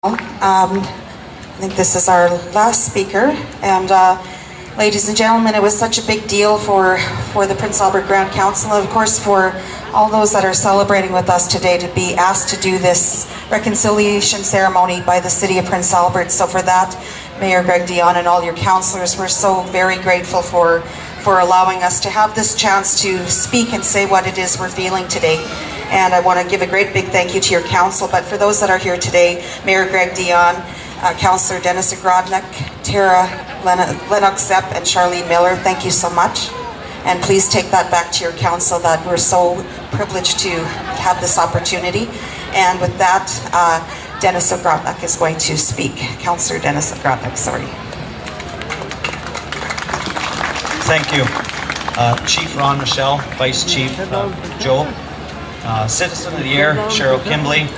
I think this is our last speaker, and ladies and gentlemen, it was such a big deal for the Prince Albert Grand Council, and of course for all those that are celebrating with us today to be asked to do this reconciliation ceremony by the City of Prince Albert. So for that, Mayor Greg Dion and all your councillors, we're so very grateful for allowing us to have this chance to speak and say what it is we're feeling today. And I want to give a great big thank you to your council. But for those that are here today, Mayor Greg Dion, Councillor Dennis Agrodnik, Tara Lennox Sepp, and Charlene Miller, thank you so much. And please take that back to your council that we're so privileged to have this opportunity. And with that, Dennis Agrodnik is going to speak. Councillor Dennis Agrodnik, sorry. Thank you. Chief Ron Michelle, Vice Chief Joe, Citizen of the Year, Cheryl Kimbley,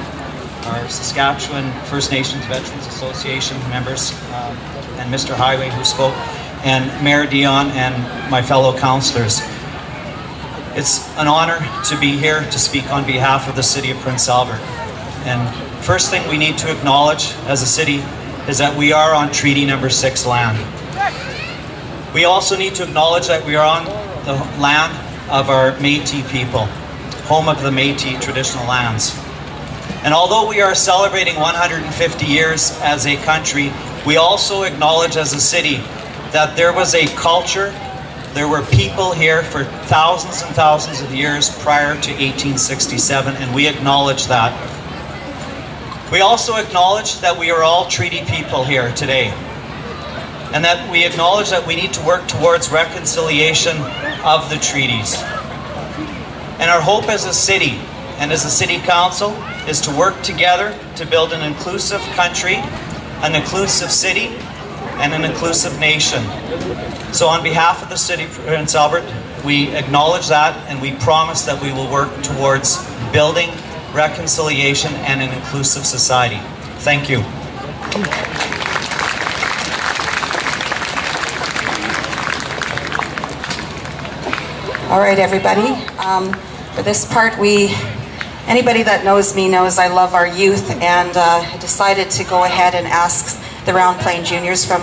our Saskatchewan First Nations Veterans Association members, and Mr. Highway who spoke, and Mayor Dion and my fellow councillors. It's an honor to be here to speak on behalf of the City of Prince Albert. And first thing we need to acknowledge as a city is that we are on Treaty Number 6 land. We also need to acknowledge that we are on the land of our Métis people, home of the Métis traditional lands. And although we are celebrating 150 years as a country, we also acknowledge as a city that there was a culture, there were people here for thousands and thousands of years prior to 1867, and we acknowledge that. We also acknowledge that we are all treaty people here today, and that we acknowledge that we need to work towards reconciliation of the treaties. And our hope as a city and as a city council is to work together to build an inclusive country, an inclusive city, and an inclusive nation. So on behalf of the City of Prince Albert, we acknowledge that, and we promise that we will work towards building reconciliation and an inclusive society. Thank you. All right, everybody. For this part, anybody that knows me knows I love our youth, and I decided to go ahead and ask the Round Plain Juniors from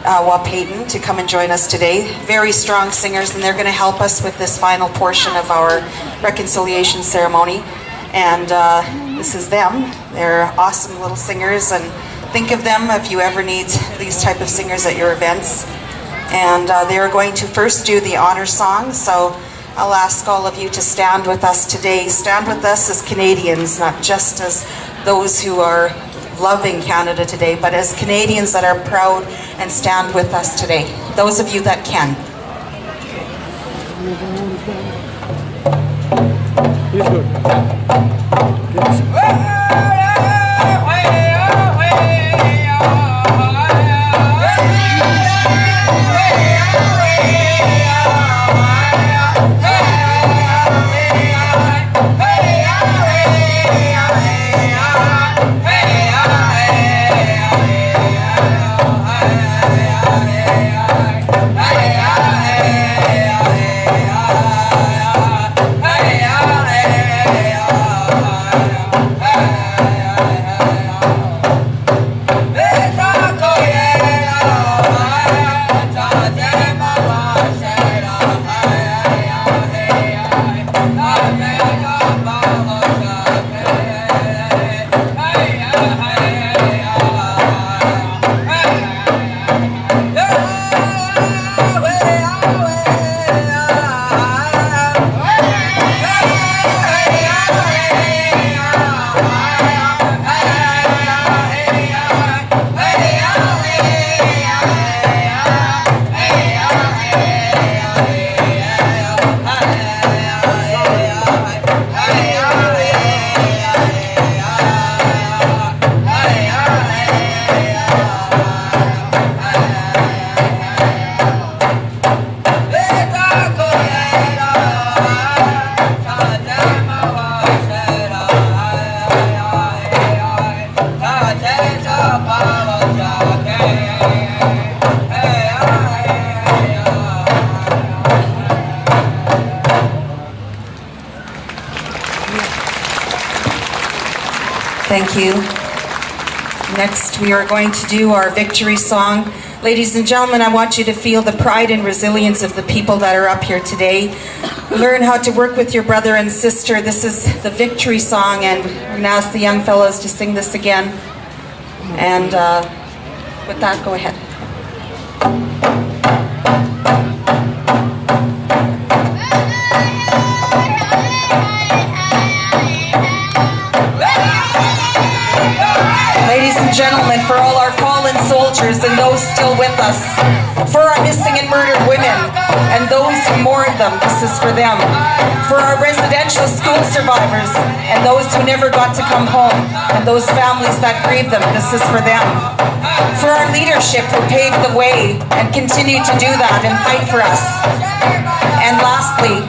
Wahpeton to come and join us today. Very strong singers, and they're going to help us with this final portion of our reconciliation ceremony. And this is them. They're awesome little singers, and think of them if you ever need these type of singers at your events. And they're going to first do the honor song, so I'll ask all of you to stand with us today. Stand with us as Canadians, not just as those who are loving Canada today, but as Canadians that are proud and stand with us today. Those of you that can. Thank you. Next, we are going to do our victory song. Ladies and gentlemen, I want you to feel the pride and resilience of the people that are up here today. Learn how to work with your brother and sister. This is the victory song, and we're going to ask the young fellows to sing this again. And with that, go ahead. Ladies and gentlemen, for all our fallen soldiers and those still with us, for our missing and murdered women and those who mourn them, this is for them. For our residential school survivors and those who never got to come home and those families that grieve them, this is for them. For our leadership who paved the way and continue to do that and fight for us. And lastly,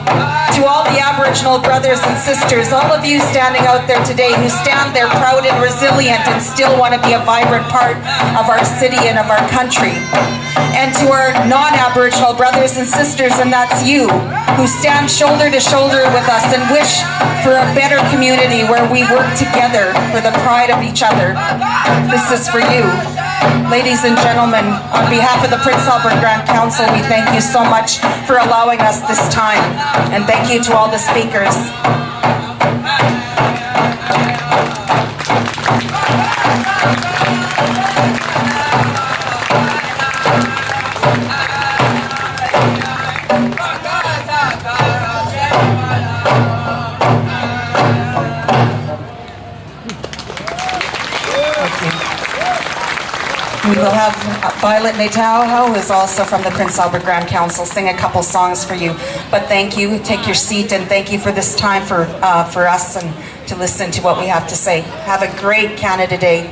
to all the Aboriginal brothers and sisters, all of you standing out there today who stand there proud and resilient and still want to be a vibrant part of our city and of our country. And to our non-Aboriginal brothers and sisters, and that's you, who stand shoulder to shoulder with us and wish for a better community where we work together for the pride of each other. This is for you. Ladies and gentlemen, on behalf of the Prince Albert Grand Council, we thank you so much for allowing us this time. And thank you to all the speakers. We will have Violet Natal, who is also from the Prince Albert Grand Council, sing a couple songs for you. But thank you, take your seat, and thank you for this time for us and to listen to what we have to say. Have a great Canada Day.